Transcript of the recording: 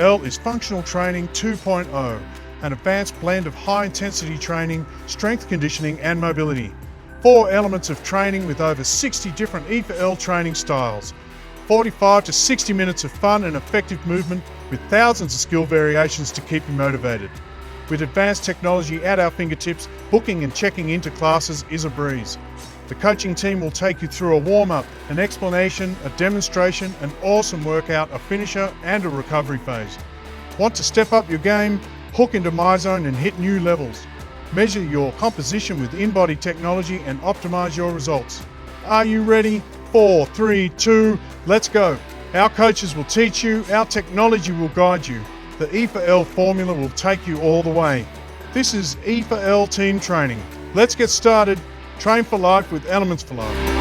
E4L is functional training 2.0, an advanced blend of high-intensity training, strength conditioning and mobility. 4 elements of training with over 60 different E4L training styles. 45 to 60 minutes of fun and effective movement with thousands of skill variations to keep you motivated. With advanced technology at our fingertips, booking and checking into classes is a breeze. The coaching team will take you through a warm-up, an explanation, a demonstration, an awesome workout, a finisher and a recovery phase. Want to step up your game? Hook into MyZone and hit new levels. Measure your composition with in-body technology and optimize your results. Are you ready? 4, 3, 2, let's go. Our coaches will teach you, our technology will guide you. The E4L formula will take you all the way. This is E4L team training. Let's get started. Train for life with Elements for Life.